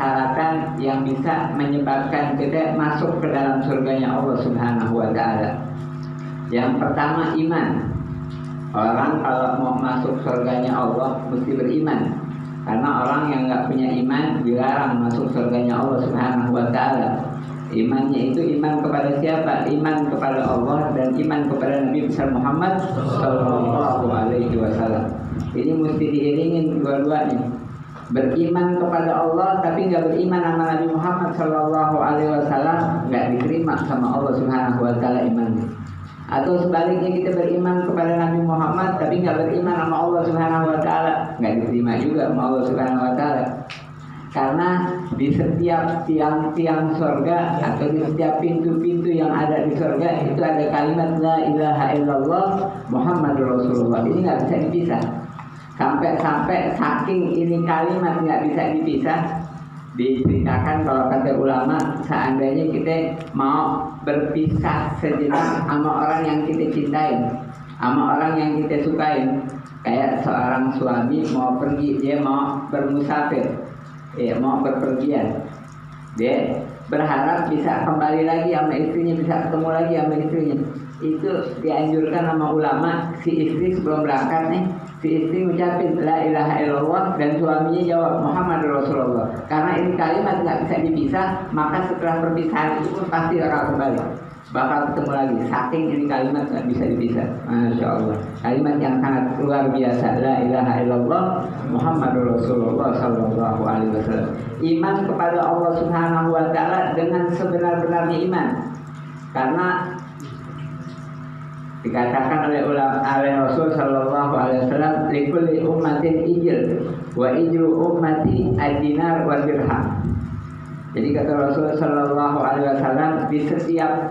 persyaratan yang bisa menyebabkan kita masuk ke dalam surganya Allah Subhanahu wa Ta'ala. Yang pertama, iman. Orang kalau mau masuk surganya Allah mesti beriman. Karena orang yang nggak punya iman dilarang masuk surganya Allah Subhanahu wa Ta'ala. Imannya itu iman kepada siapa? Iman kepada Allah dan iman kepada Nabi besar Muhammad Sallallahu Alaihi Wasallam. Ini mesti diiringin dua-duanya. Beriman kepada Allah tapi nggak beriman sama Nabi Muhammad Sallallahu Alaihi Wasallam, nggak diterima sama Allah Subhanahu Wa Taala imannya. Atau sebaliknya, kita beriman kepada Nabi Muhammad tapi nggak beriman sama Allah Subhanahu Wa Taala, nggak diterima juga sama Allah Subhanahu Wa Taala. Karena di setiap tiang-tiang surga atau di setiap pintu-pintu yang ada di surga itu ada kalimat La ilaha illallah Muhammadur Rasulullah. Ini nggak bisa dipisah. Sampai saking ini kalimat nggak bisa dipisah, diceritakan kalau kata ulama, seandainya kita mau berpisah sejenak sama orang yang kita cintai, sama orang yang kita sukai, kayak seorang suami mau pergi, dia mau bermusafir, mau berpergian, dia berharap bisa kembali lagi sama istrinya, bisa ketemu lagi sama istrinya. Itu dianjurkan sama ulama, si istri sebelum berangkat nih, si istri ucapin La ilaha illallah dan suaminya jawab Muhammad Rasulullah. Karena ini kalimat nggak bisa dipisah, maka setelah perpisahan itu pun pasti akan kembali, bakal ketemu lagi. Saking ini kalimat nggak bisa dipisah. Masya Allah, kalimat yang sangat luar biasa. La ilaha illallah Muhammad Rasulullah Sallallahu Alaihi Wasallam. Iman kepada Allah Subhanahu Wa Taala dengan sebenar-benarnya iman. Karena dikatakan oleh Rasul Sallallahu Alaihi Wasallam, likulli ummatin ijil wa ijlu ummati ad-dinar wa dirham. Jadi kata Rasul Sallallahu Alaihi Wasallam, di setiap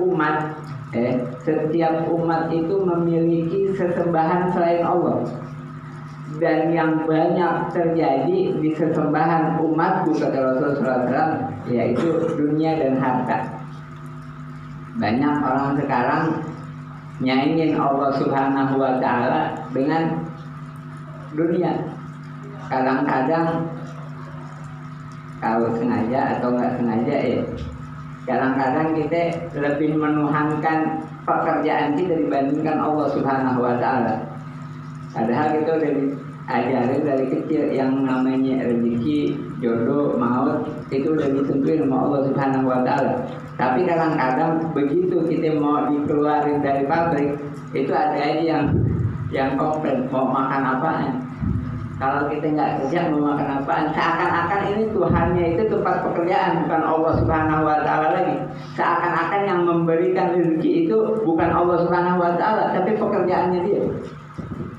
umat itu memiliki sesembahan selain Allah. Dan yang banyak terjadi di sesembahan umatku, kata Rasul Sallallahu Alaihi Wasallam, yaitu dunia dan harta. Banyak orang sekarang nyaingin Allah Subhanahu Wa Taala dengan dunia. Kadang-kadang kalau sengaja atau nggak sengaja kadang-kadang kita lebih menuhankan pekerjaan kita dibandingkan Allah Subhanahu Wa Taala. Padahal kita udah diajarin dari kecil yang namanya rezeki, jodoh, maut itu udah ditentuin sama Allah Subhanahu Wa Taala. Tapi kadang-kadang begitu kita mau dikeluarin dari pabrik, itu ada aja yang komplain mau makan apaan. Kalau kita nggak kerja mau makan apaan, seakan-akan ini Tuhannya itu tempat pekerjaan, bukan Allah Subhanahu Wa Taala lagi. Seakan-akan yang memberikan rezeki itu bukan Allah Subhanahu Wa Taala, tapi pekerjaannya dia.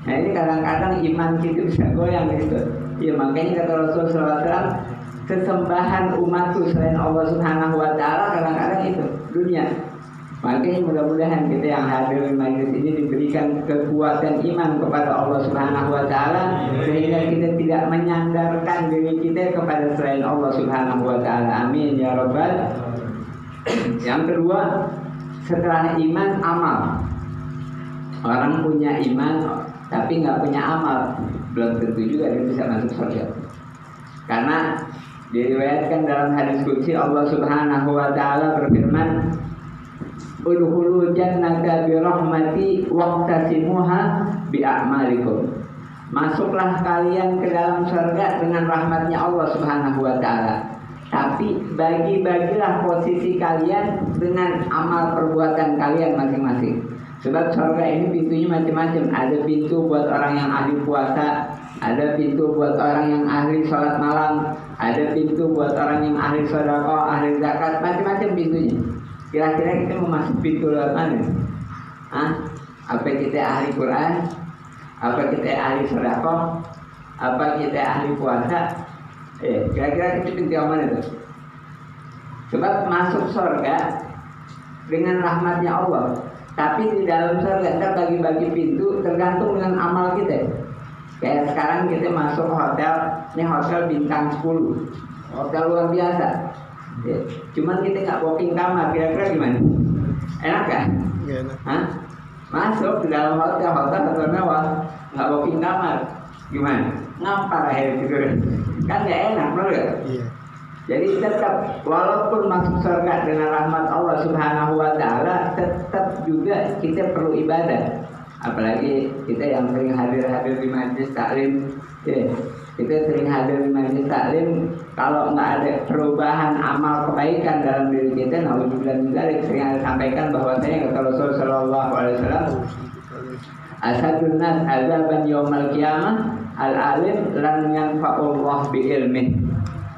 Nah ini kadang-kadang iman kita bisa goyang gitu. Ya makanya kata Rasulullah SAW, kesembahan umatku selain Allah Subhanahu Wa Taala kadang-kadang itu dunia. Makanya mudah-mudahan kita yang hadir di majelis ini diberikan kekuatan iman kepada Allah Subhanahu Wa Taala sehingga kita tidak menyandarkan diri kita kepada selain Allah Subhanahu Wa Taala. Amin ya Rabbal. Yang kedua, setelah iman, amal. Orang punya iman tapi nggak punya amal, belum tentu juga dia bisa masuk surga. Karena diriwayatkan dalam hadis qudsi, Allah Subhanahu Wa Taala berfirman, udkhulul jannata bi rahmati waqtasimuha bi a'malikum. Masuklah kalian ke dalam surga dengan rahmatnya Allah Subhanahu Wa Taala. Tapi bagi-bagilah posisi kalian dengan amal perbuatan kalian masing-masing. Sebab surga ini pintunya macam-macam. Ada pintu buat orang yang ahli puasa, ada pintu buat orang yang ahli sholat malam, ada pintu buat orang yang ahli sedekah, ahli zakat, macam-macam pintunya. Kira-kira kita mau masuk pintu lewat mana? Apa kita ahli Quran? Apa kita ahli sedekah? Apa kita ahli puasa? Kira-kira kita pintu yang mana tuh? Sebab masuk surga dengan rahmatnya Allah. Tapi di dalam surga kita bagi-bagi pintu tergantung dengan amal kita. Kayak sekarang kita masuk hotel, ini hotel bintang 10, hotel luar biasa. Cuman kita nggak booking kamar, kira-kira gimana? Enak kan? Enak. Masuk di dalam hotel mewah, nggak booking kamar, gimana? Ngampar akhirnya tidur. Kan nggak enak, benar nggak? Iya. Jadi tetap walaupun masuk surga dengan rahmat Allah Subhanahu wa taala, tetap juga kita perlu ibadah. Apalagi kita yang sering hadir-hadir di majelis taklim, ya. Kita sering hadir di majelis taklim, kalau nggak ada perubahan amal kebaikan dalam diri kita, naudzubillah min dzalik, sering ada sampaikan bahwasanya kata Rasul sallallahu alaihi wasallam, asadun nas azaban yaumal qiyamah al-alim lan yanfa'ullah bi ilmih.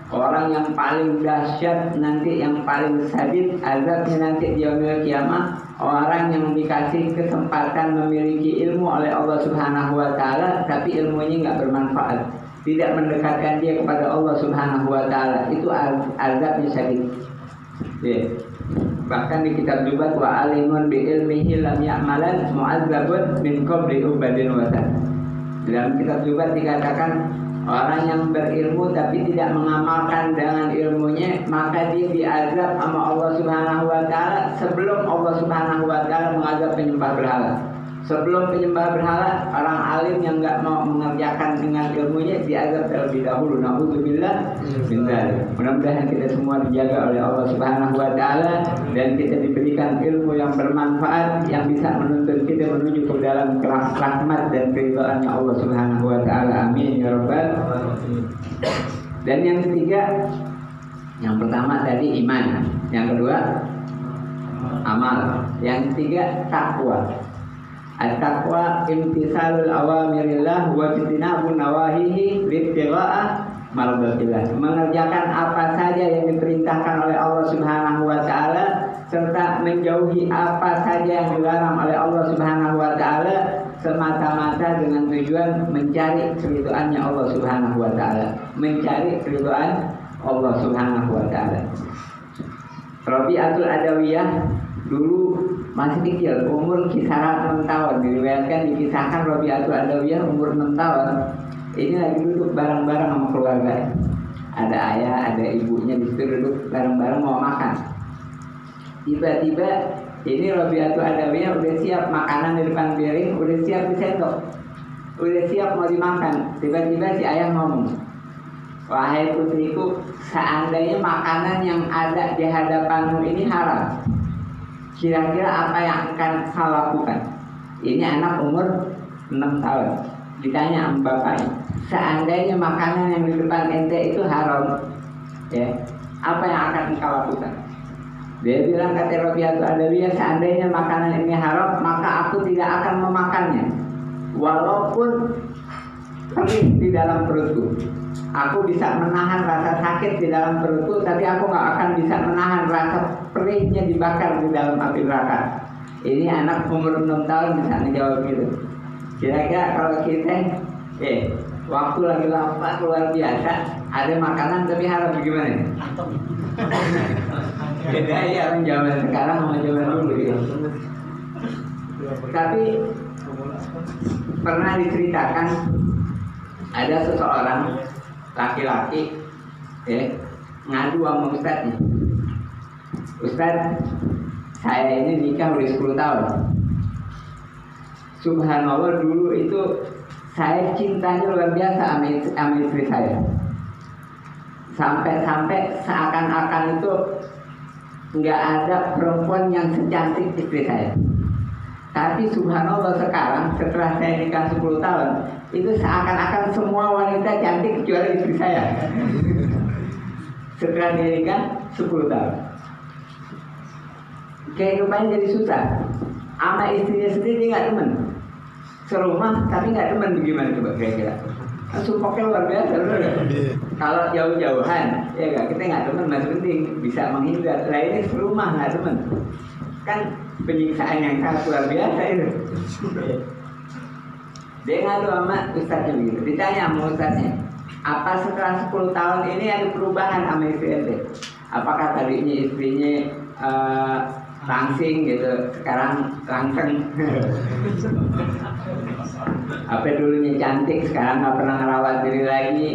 Orang yang paling dahsyat nanti, yang paling sadid azabnya nanti di yaumil qiyamah, orang yang dikasih kesempatan memiliki ilmu oleh Allah Subhanahu wa taala tapi ilmunya nggak bermanfaat, tidak mendekatkan dia kepada Allah Subhanahu wa taala, itu azabnya sadid. Ya. Bahkan di kitab Jubat, wa alimun bi ilmihi lam ya'malan mu'adzabun min qabli ubadin watan. Dalam kitab Jubat dikatakan orang yang berilmu tapi tidak mengamalkan dengan ilmunya, maka dia diazab sama Allah Subhanahu wa taala sebelum Allah Subhanahu wa taala mengazab penyembah berhala. Sebelum penyembah berhala, orang alim yang enggak mau mengerjakan dengan ilmunya diazab terlebih dahulu. Naudzubillah min dzalik. Mudah-mudahan kita semua dijaga oleh Allah Subhanahu wa taala dan kita diberikan ilmu yang bermanfaat yang bisa menuntun kita menuju ke dalam rahmat dan keridhaannya Allah Subhanahu wa taala. Amin ya rabbal alamin. Dan yang ketiga, yang pertama tadi iman, yang kedua amal, yang ketiga takwa. At-taqwa imtisalul awamirillah wa ijtinabun nawahihi libtigha'a mardatillah. Mengerjakan apa saja yang diperintahkan oleh Allah Subhanahu wa taala serta menjauhi apa saja yang dilarang oleh Allah Subhanahu wa taala semata-mata dengan tujuan mencari keridhaannya Allah Subhanahu wa taala. Mencari keridhaan Allah Subhanahu wa taala. Rabi'atul Adawiyah dulu masih kecil, umur kisaran 6 tahun. Diriwayatkan, dikisahkan Rabi'atul Adawiyah umur 6 tahun. Ini lagi duduk bareng-bareng sama keluarga. Ada ayah, ada ibunya di situ duduk bareng-bareng mau makan. Tiba-tiba ini Rabi'atul Adawiyah udah siap makanan di depan piring, udah siap disendok, udah siap mau dimakan. Tiba-tiba si ayah ngomong, wahai putriku, seandainya makanan yang ada di hadapanmu ini haram, kira-kira apa yang akan kau lakukan? Ini anak umur 6 tahun. Ditanya sama bapaknya, seandainya makanan yang di depan ente itu haram, ya, apa yang akan kau lakukan? Dia bilang, kata Rabi'atul Adawiyah, seandainya makanan ini haram, maka aku tidak akan memakannya, walaupun perih di dalam perutku. Aku bisa menahan rasa sakit di dalam perutku, tapi aku nggak akan bisa menahan rasa perihnya dibakar di dalam api neraka. Ini anak umur 6 tahun bisa menjawab gitu. Kira-kira kalau kita, waktu lagi lapar luar biasa, ada makanan tapi haram, gimana? Beda ya orang zaman sekarang sama zaman dulu ya. Tapi pernah diceritakan ada seseorang laki-laki ngadu sama ustadznya. Ustadz, saya ini nikah udah 10 tahun. Subhanallah, dulu itu saya cintanya luar biasa sama istri saya. Sampai-sampai seakan-akan itu nggak ada perempuan yang secantik istri saya. Tapi subhanallah sekarang setelah saya nikah 10 tahun, itu seakan-akan semua wanita cantik kecuali istri saya. Setelah dia nikah 10 tahun, kehidupannya jadi susah. Sama istrinya sendiri dia nggak demen. Serumah tapi nggak demen, bagaimana coba kira-kira? Suppoknya luar biasa, bener gak? Kalau jauh-jauhan, ya gak, kita nggak demen, masih penting bisa menghindar. Lah ini serumah nggak demen, kan penyiksaan yang sangat luar biasa itu. Dia ngadu sama ustadznya begitu. Ditanya sama ustadznya, apa setelah 10 tahun ini ada perubahan sama istri ente? Apakah tadinya istrinya langsing gitu, sekarang langseng? Apa dulunya cantik, sekarang nggak pernah ngerawat diri lagi?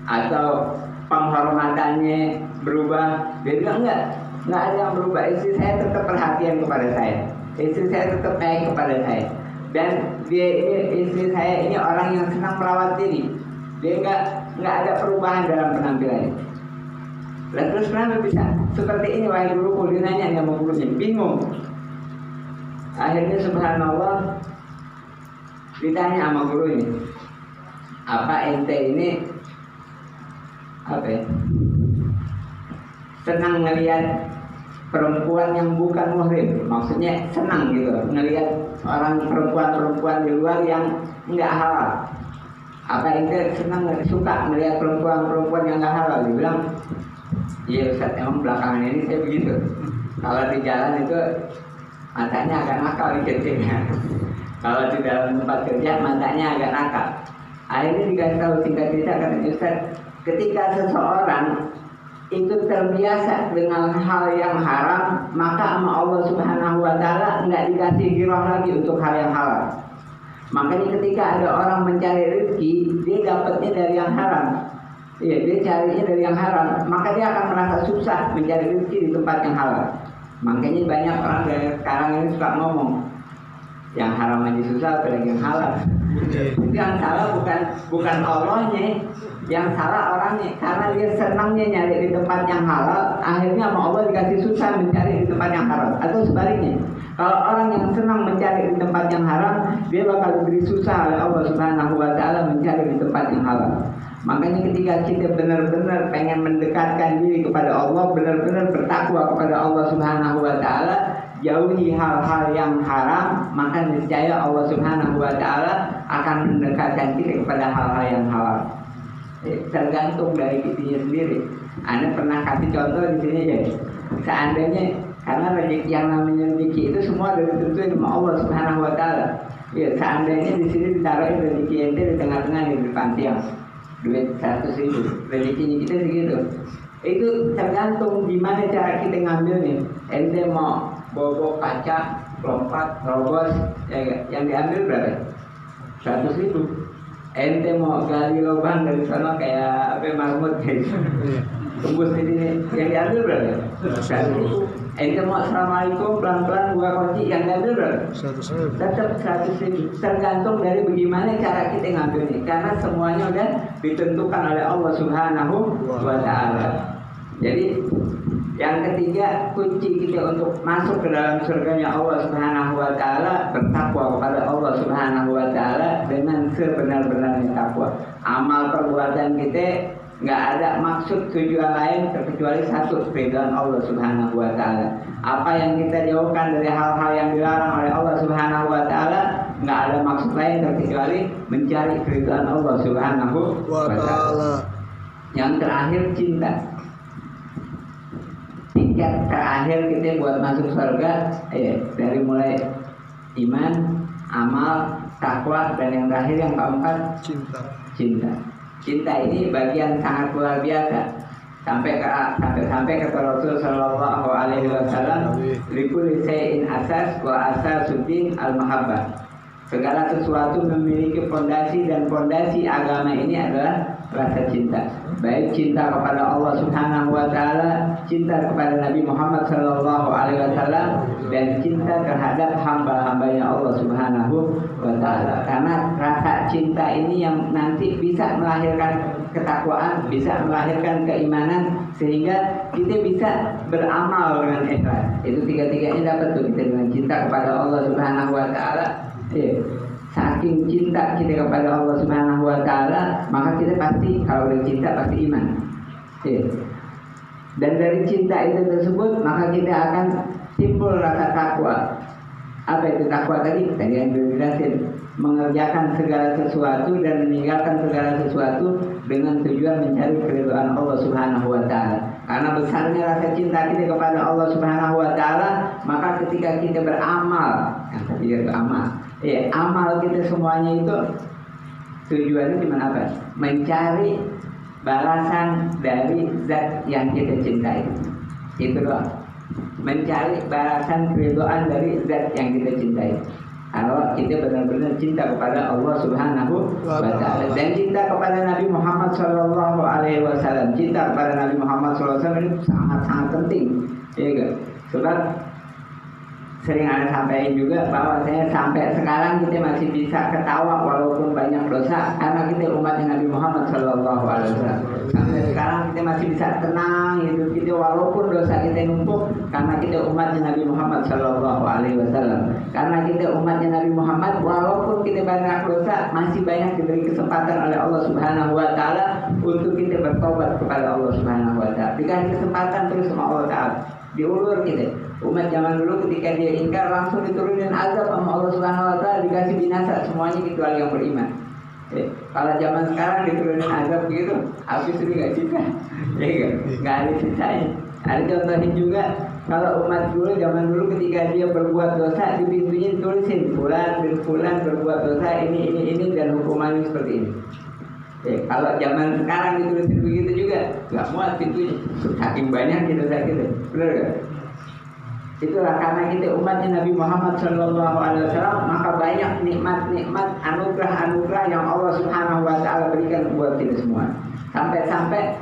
Atau penghormatannya berubah? Dia bilang nggak ada yang berubah. Istri saya tetap perhatian kepada saya, istri saya tetap baik kepada saya, dan istri saya ini orang yang senang merawat diri. Dia nggak ada perubahan dalam penampilannya. Lah terus kenapa bisa seperti ini wahai guruku? Dia nanya sama gurunya, bingung. Akhirnya subhanallah ditanya sama gurunya, apa ente ini apa ya? Senang ngelihat perempuan yang bukan muhrim, maksudnya senang gitu ngelihat orang perempuan di luar yang enggak halal. Apa ente senang suka melihat perempuan yang enggak halal? Dia bilang, iya Ustaz, emang belakangan ini saya begitu. Kalau di jalan itu matanya agak nakal dikit-dikit. Kalau di dalam tempat kerja matanya agak nakal. Akhirnya dikasih tahu singkat cerita, kata Ustaz, ketika seseorang itu terbiasa dengan hal yang haram, maka sama Allah Subhanahu wa Ta'ala nggak dikasih girah lagi untuk hal yang halal. Makanya ketika ada orang mencari rezeki, dia dapatnya dari yang haram. Iya, dia carinya dari yang haram, maka dia akan merasa susah mencari rezeki di tempat yang halal. Makanya banyak orang dari sekarang ini suka ngomong, yang haram aja susah, apalagi yang halal. Itu yang salah bukan Allahnya, yang salah orangnya, karena dia senangnya nyari di tempat yang halal, akhirnya sama Allah dikasih susah mencari di tempat yang haram. Atau sebaliknya, kalau orang yang senang mencari di tempat yang haram, dia bakal diberi susah oleh Allah Subhanahu wa Ta'ala mencari di tempat yang halal. Makanya ketika kita benar-benar pengen mendekatkan diri kepada Allah, benar-benar bertakwa kepada Allah Subhanahu wa Ta'ala, jauhi hal-hal yang haram, maka niscaya Allah Subhanahu wa Ta'ala akan mendekatkan kita kepada hal-hal yang halal. Tergantung dari dirinya sendiri. Anda pernah kasih contoh di sini ya. Seandainya karena rezeki yang namanya rezeki itu semua dari tentuin sama Allah Subhanahu wa Ta'ala. Ya, seandainya di sini ditaruhin rezeki ente di tengah-tengah di depan tiang, duit 100.000, rezekinya kita segitu. Itu tergantung gimana cara kita ngambilnya. Ente mau bobo kaca, lompat, robos, ya, yang diambil berapa? 100.000. Ente mau gali lubang dari sana kayak apa marmut gitu, tembus di sini, yang diambil berapa? 100.000. Ente mau assalamualaikum pelan-pelan buka kunci, yang diambil berapa? 100.000. Tetap 100.000. Tergantung dari bagaimana cara kita ngambilnya, karena semuanya udah ditentukan oleh Allah Subhanahu wa Ta'ala. Jadi yang ketiga, kunci kita untuk masuk ke dalam surganya Allah Subhanahu wa Ta'ala, bertakwa kepada Allah Subhanahu wa Ta'ala dengan sebenar-benarnya takwa. Amal perbuatan kita nggak ada maksud tujuan lain terkecuali satu, ridhaan Allah Subhanahu wa Ta'ala. Apa yang kita jauhkan dari hal-hal yang dilarang oleh Allah Subhanahu wa Ta'ala, nggak ada maksud lain terkecuali mencari ridhaan Allah Subhanahu wa Ta'ala. Yang terakhir, cinta. Tiket terakhir kita buat masuk surga, dari mulai iman, amal, takwa, dan yang terakhir yang keempat, cinta. Cinta ini bagian sangat luar biasa. Sampai kata Rasul Sallallahu Alaihi Wasallam, likulli shay'in asas wa asasuddin al-mahabbah. Segala sesuatu memiliki fondasi, dan fondasi agama ini adalah rasa cinta. Baik cinta kepada Allah Subhanahu wa Ta'ala, cinta kepada Nabi Muhammad Sallallahu Alaihi Wasallam, dan cinta terhadap hamba-hambanya Allah Subhanahu wa Ta'ala. Karena rasa cinta ini yang nanti bisa melahirkan ketakwaan, bisa melahirkan keimanan, sehingga kita bisa beramal dengan ikhlas. Itu tiga-tiganya dapat tuh kita dengan cinta kepada Allah Subhanahu wa Ta'ala. Saking cinta kita kepada Allah Subhanahu wa Ta'ala, maka kita pasti, kalau udah cinta pasti iman. Dan dari cinta itu tersebut, maka kita akan timbul rasa takwa. Apa itu takwa tadi? Tadi yang dijelasin, mengerjakan segala sesuatu dan meninggalkan segala sesuatu dengan tujuan mencari keridhaan Allah Subhanahu wa Ta'ala. Karena besarnya rasa cinta kita kepada Allah Subhanahu wa Ta'ala, maka ketika kita beramal, yang tadi itu amal, amal kita semuanya itu tujuannya cuma apa? Mencari balasan dari zat yang kita cintai. Itu doang. Mencari balasan keridhaan dari zat yang kita cintai. Kalau kita benar-benar cinta kepada Allah Subhanahu wa Ta'ala, dan cinta kepada Nabi Muhammad Sallallahu Alaihi Wasallam, cinta kepada Nabi Muhammad Sallallahu Alaihi Wasallam ini sangat-sangat penting, ya kan? Sebab sering ada sampaikan juga bahwa saya sampai sekarang kita masih bisa ketawa walaupun banyak dosa karena kita umat Nabi Muhammad SAW. Sampai sekarang kita masih bisa tenang hidup kita walaupun dosa kita numpuk karena kita umat Nabi Muhammad SAW. Karena kita umatnya Nabi Muhammad walaupun kita banyak dosa masih banyak diberi kesempatan oleh Allah Subhanahu Wa Taala untuk kita bertobat kepada Allah Subhanahu Wa Taala. Dikasih kesempatan terus sama Allah Taala. Diulur kita. Umat zaman dulu ketika dia ingkar langsung diturunin azab sama Allah Subhanahu Wa Taala, dikasih binasa semuanya kecuali yang beriman. Kalau zaman sekarang diturunin azab begitu, habis itu nggak sisa, nggak ada sisanya. Ada contohnya juga kalau umat dulu zaman dulu ketika dia berbuat dosa di pintunya ditulisin fulan bin fulan berbuat dosa ini dan hukumannya seperti ini. Kalau zaman sekarang ditulisin begitu juga nggak muat pintunya, saking banyak dosa kita, benar gak? Itulah karena kita umatnya Nabi Muhammad SAW, maka banyak nikmat-nikmat, anugerah-anugerah yang Allah Subhanahu Wa Taala berikan buat kita semua. Sampai-sampai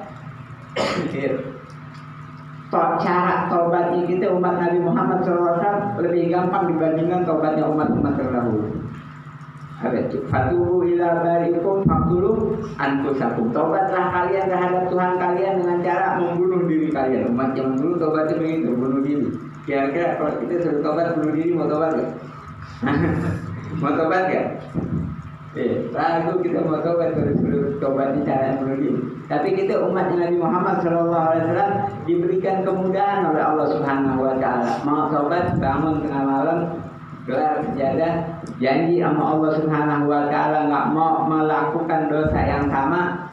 cara tobatnya kita umat Nabi Muhammad SAW lebih gampang dibandingkan tobatnya umat-umat terdahulu. Fatubu ila barikum faktulu anfusakum. Tobatlah kalian terhadap Tuhan kalian dengan cara membunuh diri kalian. Umat zaman dulu tobatnya begitu, bunuh diri. Kira-kira kalau kita suruh tobat bunuh diri, mau tobat gak? Mau tobat gak? Lalu kita mau tobat suruh tobatnya cara bunuh diri. Tapi kita umat Nabi Muhammad SAW diberikan kemudahan oleh Allah Subhanahu Wa Taala. Mau tobat bangun tengah malam, gelar sejadah, janji sama Allah Subhanahu Wa Taala nggak mau melakukan dosa yang sama,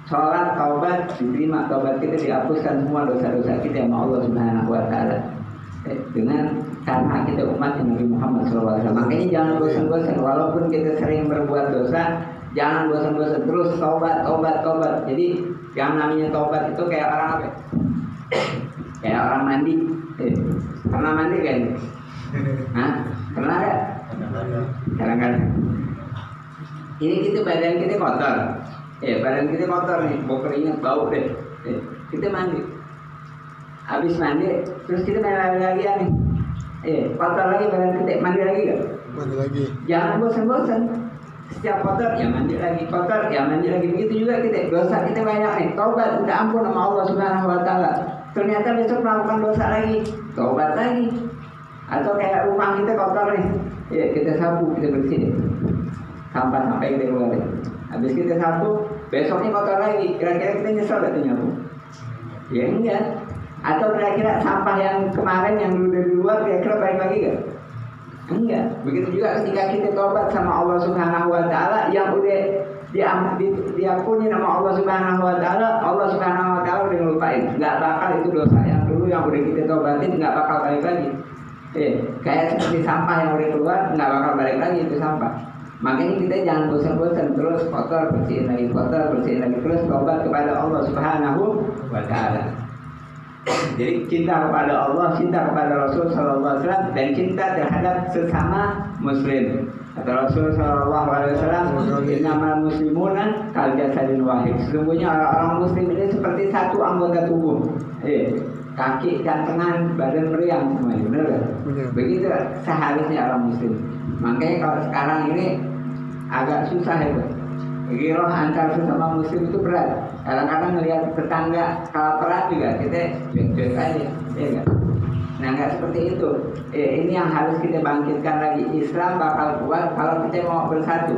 sholat taubat diterima, taubat kita dihapuskan semua dosa-dosa kita sama Allah Subhanahu Wa Taala. Dengan karena kita umat Nabi Muhammad SAW. Makanya jangan bosan-bosan walaupun kita sering berbuat dosa, jangan bosan-bosan terus taubat. Jadi yang namanya taubat itu kayak orang apa? Kayak orang mandi. Pernah mandi kan? Hah? Pernah gak? Kadang-kadang. Ini kita badan kita kotor. Badan kita kotor nih, bau keringat, bau deh. Kita mandi. Habis mandi, terus kita main lagi nih. Kotor lagi badan kita, mandi lagi gak? Mandi lagi. Jangan bosan-bosan. Setiap kotor ya mandi lagi, kotor ya mandi lagi. Begitu juga kita, dosa kita banyak nih. Taubat, minta ampun sama Allah Subhanahu Wa Taala. Ternyata besok melakukan dosa lagi, taubat lagi. Atau kayak rumah kita kotor nih, kita sapu, kita bersih. Sampah sampai kita keluar. Habis kita sapu, besoknya kotor lagi. Kira-kira kita nyesel gak tuh nyapu? Ya enggak. Atau kira-kira sampah yang kemarin yang udah di luar kira-kira balik lagi gak? Enggak. Begitu juga ketika kita tobat sama Allah Subhanahu Wa Taala yang udah diampuni nama Allah Subhanahu Wa Taala, Allah Subhanahu Wa Taala udah ngelupain. Nggak bakal itu dosa yang dulu yang udah kita tobatin nggak bakal balik lagi. Kayak seperti sampah yang udah keluar nggak bakal balik lagi itu sampah. Makanya kita jangan bosan-bosan terus kotor bersihin lagi terus tobat kepada Allah Subhanahu Wa Taala. Jadi cinta kepada Allah, cinta kepada Rasul Sallallahu Alaihi Wasallam dan cinta terhadap sesama Muslim. Kata Rasul Sallallahu Alaihi Wasallam, "Innamal muslimuna kal jasadin wahid." Sesungguhnya orang Muslim ini seperti satu anggota tubuh. Kaki dan tangan, badan meriang semuanya, benar kan? Begitu seharusnya orang Muslim. Makanya kalau sekarang ini agak susah itu. Giroh antar sesama Muslim itu berat. Kadang-kadang melihat tetangga kelaparan juga kita cuek-cuek aja, ya kan? Nah nggak seperti itu. Ini yang harus kita bangkitkan lagi. Islam bakal kuat kalau kita mau bersatu.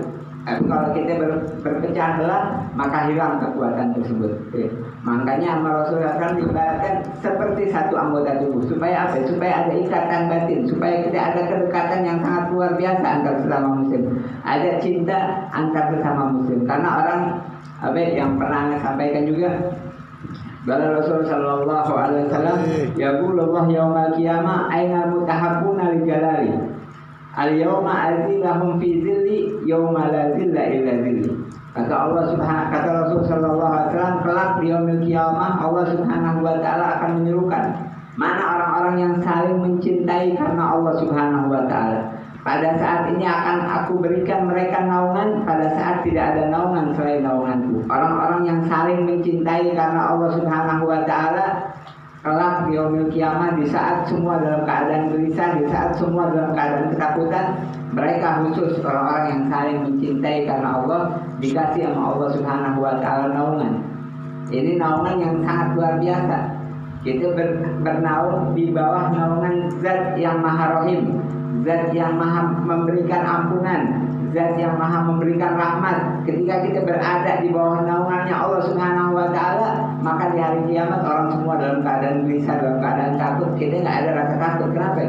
Tapi kalau kita berpecah belah, maka hilang kekuatan tersebut. Makanya amal Rasulullah SAW diibaratkan seperti satu anggota tubuh. Supaya apa? Supaya ada ikatan batin. Supaya kita ada kedekatan yang sangat luar biasa antar sesama Muslim. Ada cinta antar sesama Muslim. Karena orang yang pernah sampaikan juga, Bala Rasul Sallallahu Alaihi Wasallam, Yaqulullah yaumal qiyamah ainal mutahabbuna li jalali. Al-yawma azillahum fi zilli yawma la zilla illa zilli. Kata Rasul Sallallahu Alaihi Wasallam, kelak di yaumil qiyamah Allah Subhanahu Wa Taala akan menyerukan mana orang-orang yang saling mencintai karena Allah Subhanahu Wa Taala. Pada saat ini akan aku berikan mereka naungan pada saat tidak ada naungan selain naunganku. Orang-orang yang saling mencintai karena Allah Subhanahu Wa Taala kelak di kelak di yaumil kiamah, di saat semua dalam keadaan gelisah, di saat semua dalam keadaan ketakutan, mereka khusus orang-orang yang saling mencintai karena Allah dikasih sama Allah Subhanahu wa taala naungan. Ini naungan yang sangat luar biasa. Kita bernaung di bawah naungan Zat yang Maha Rahim, Zat yang Maha memberikan ampunan, Zat yang Maha memberikan rahmat. Ketika kita berada di bawah naungannya Allah Subhanahu wa taala, maka di hari kiamat orang semua dalam keadaan gelisah, dalam keadaan takut, kita nggak ada rasa takut. Kenapa?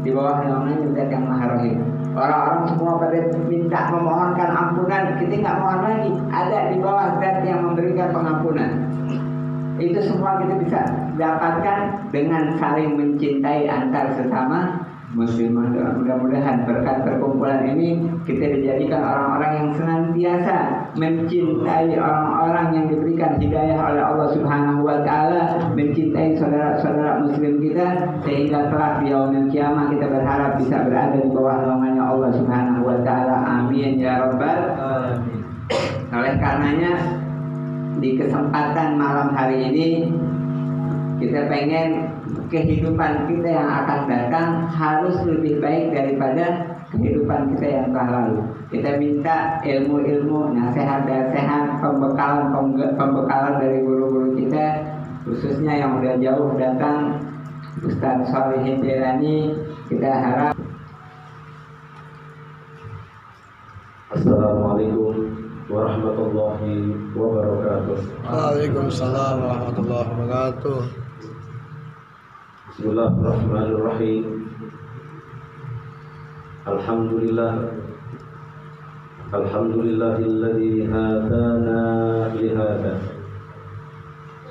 Di bawah naungannya Zat yang Maha Rahim. Orang-orang semua pada minta memohonkan ampunan, kita nggak mohon lagi, ada di bawah Zat yang memberikan pengampunan. Itu semua kita bisa dapatkan dengan saling mencintai antar sesama muslimah. Mudah-mudahan berkat perkumpulan ini kita dijadikan orang-orang yang senantiasa mencintai orang-orang yang diberikan hidayah oleh Allah Subhanahu wa taala, mencintai saudara-saudara muslim kita, sehingga kelak di yaumil kiamah kita berharap bisa berada di bawah naungannya Allah Subhanahu wa taala. Amin ya rabbal alamin. Oleh karenanya di kesempatan malam hari ini kita pengen kehidupan kita yang akan datang harus lebih baik daripada kehidupan kita yang telah lalu. Kita minta ilmu-ilmu, nasihat-nasihat, pembekalan dari guru-guru kita, khususnya yang udah jauh datang, Ustaz Sholihin Jailani. Kita harap. Assalamualaikum warahmatullahi wabarakatuh. Waalaikumsalam warahmatullahi wabarakatuh. Bismillahirrahmanirrahim. Alhamdulillahilladzi hadana lihada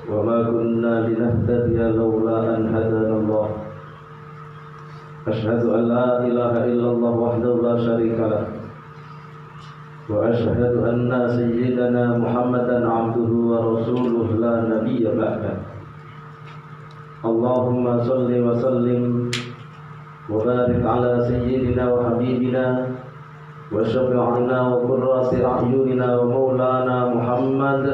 wa ma kunna linahtadiya laula an hadana Allah. Asyhadu an la ilaha illallah wahdahu la syarika lah. وأشهد أن سيدنا محمدا عبده ورسوله لا نبي بعده. اللهم صل وسلم وبارك على سيدنا وحبيبنا وشفيعنا وقرة أعيننا ومولانا محمد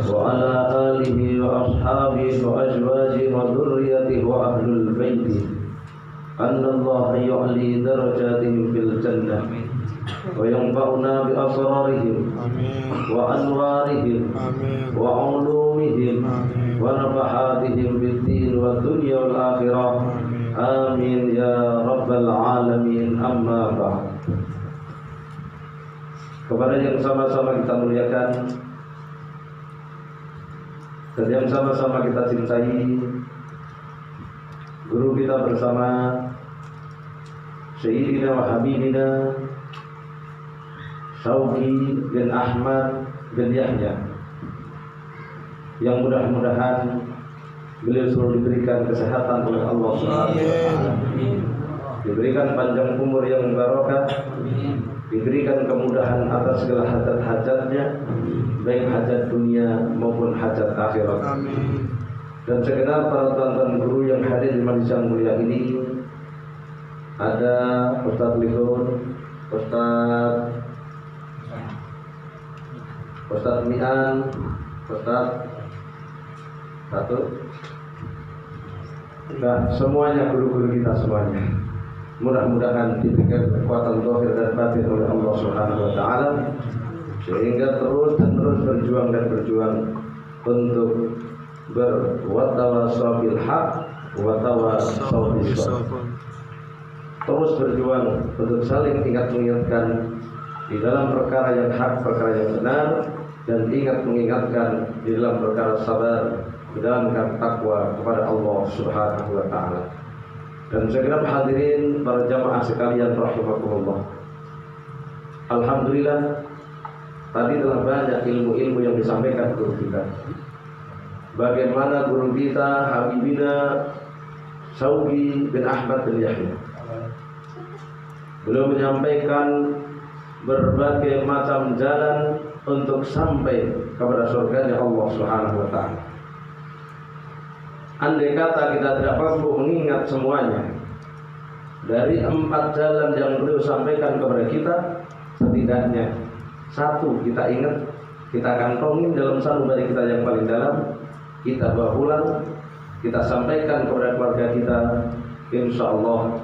وعلى آله وأصحابه وأزواجه وذريته وأهل البيت أن الله يعلي درجاتهم في الجنة وينفعنا بأسرارهم وأنوارهم وعلومهم ونفحاتهم بالدين والدنيا والآخرة. آمين يا رب العالمين. أما بعد. Kepada yang sama-sama kita muliakan dan yang sama-sama kita cintai, guru kita bersama Sayyidina wa Habibina Syauqi bin Ahmad bin Yahya, yang mudah-mudahan beliau selalu diberikan kesehatan oleh Allah Subhanahu wa taala, diberikan panjang umur yang barokah, diberikan kemudahan atas segala hajat-hajatnya, baik hajat dunia maupun hajat akhirat. Dan segenap para tuan-tuan guru yang hadir di majelis yang mulia ini, ada Ustaz Lihur, Ustaz Mian, Ustaz satu, nah semuanya guru-guru kita semuanya. Mudah-mudahan diberikan kekuatan zahir dan batin oleh Allah Subhanahu wa taala, sehingga terus berjuang untuk berwatawasau bil haq watawasau bis sabr. Terus berjuang untuk saling ingat mengingatkan di dalam perkara yang hak, perkara yang benar, dan ingat mengingatkan di dalam perkara sabar, di dalam takwa kepada Allah Subhanahu wa taala. Dan segenap hadirin para jamaah sekalian rahimakumullah. Alhamdulillah, tadi telah banyak ilmu-ilmu yang disampaikan guru kita. Bagaimana guru kita Habibina Syauqi bin Ahmad bin Yahya, beliau menyampaikan berbagai macam jalan untuk sampai kepada surganya Allah Subhanahu wa taala. Andai kata kita tidak mampu mengingat semuanya dari 4 jalan yang beliau sampaikan kepada kita, setidaknya satu kita ingat, kita kantongin dalam sanubari kita yang paling dalam, kita bawa pulang, kita sampaikan kepada keluarga kita, insya Allah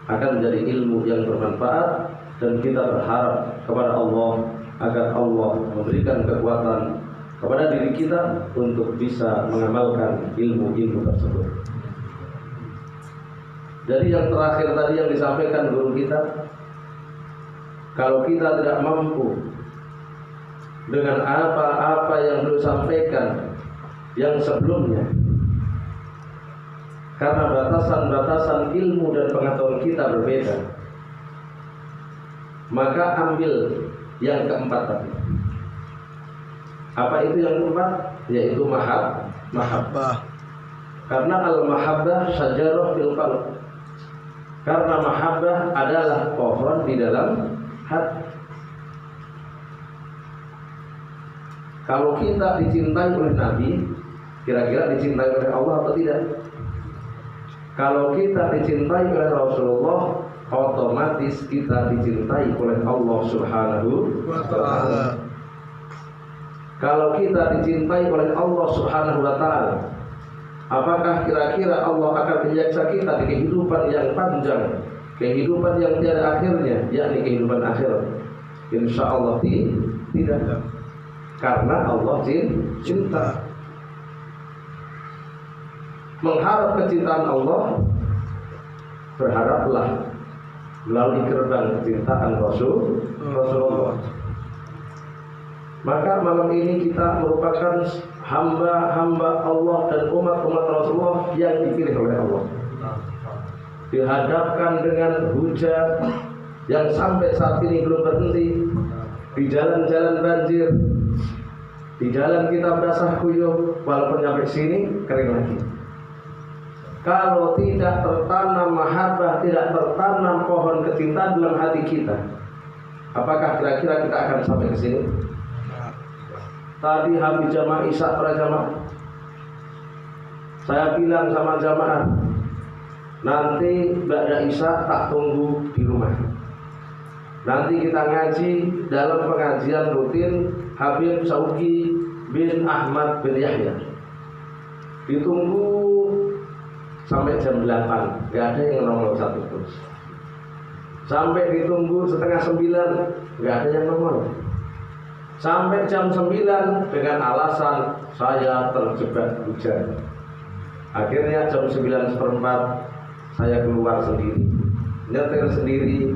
akan menjadi ilmu yang bermanfaat, dan kita berharap kepada Allah agar Allah memberikan kekuatan kepada diri kita untuk bisa mengamalkan ilmu-ilmu tersebut. Jadi yang terakhir tadi yang disampaikan guru kita, kalau kita tidak mampu dengan apa-apa yang beliau sampaikan yang sebelumnya, karena batasan-batasan ilmu dan pengetahuan kita berbeda, maka ambil yang keempat tadi. Apa itu yang keempat? Yaitu mahabbah. Karena al-mahabbah syajarah fil qalb. Karena mahabbah adalah pohon di dalam hati. Kalau kita dicintai oleh Nabi, kira-kira dicintai oleh Allah atau tidak? Kalau kita dicintai oleh Rasulullah, otomatis kita dicintai oleh Allah Subhanahu wa ta'ala. Kalau kita dicintai oleh Allah Subhanahu wa ta'ala, apakah kira-kira Allah akan menyiksa kita di kehidupan yang panjang, kehidupan yang tiada akhirnya, yakni kehidupan akhirat? Insya Allah tidak. Karena Allah cinta. Mengharap kecintaan Allah, berharaplah melalui gerbang kecintaan Rasulullah. Maka malam ini kita merupakan hamba-hamba Allah dan umat-umat Rasulullah yang dipilih oleh Allah. Dihadapkan dengan hujan yang sampai saat ini belum berhenti, di jalan-jalan banjir, di jalan kita basah kuyup, walaupun sampai sini kering lagi. Kalau tidak tertanam mahabbah, tidak tertanam pohon kecintaan dalam hati kita, apakah kira-kira kita akan sampai ke sini? Tadi habis jamaah isya para jamaah, saya bilang sama jamaah, nanti ba'da isya tak tunggu di rumah. Nanti kita ngaji dalam pengajian rutin Habib Sauki bin Ahmad bin Yahya. Ditunggu sampai jam 8, gak ada yang nongol satu pun. Sampai ditunggu setengah 9, gak ada yang nongol. Sampai jam 9 dengan alasan saya terjebak hujan. Akhirnya jam 9:15 saya keluar sendiri, nyetir sendiri.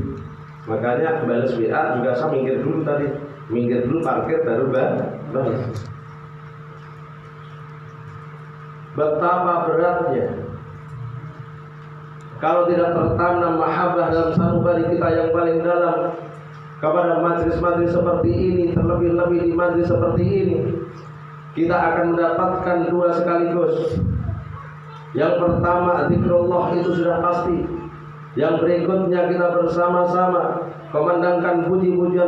Makanya balas WA juga saya minggir dulu tadi, minggir dulu parkir baru balas. Betapa beratnya kalau tidak tertanam mahabbah dalam sanubari kita yang paling dalam kepada majlis-majlis seperti ini, terlebih-lebih di majlis seperti ini, kita akan mendapatkan dua sekaligus. Yang pertama, zikrullah itu sudah pasti. Yang berikutnya kita bersama-sama memandangkan puji-pujian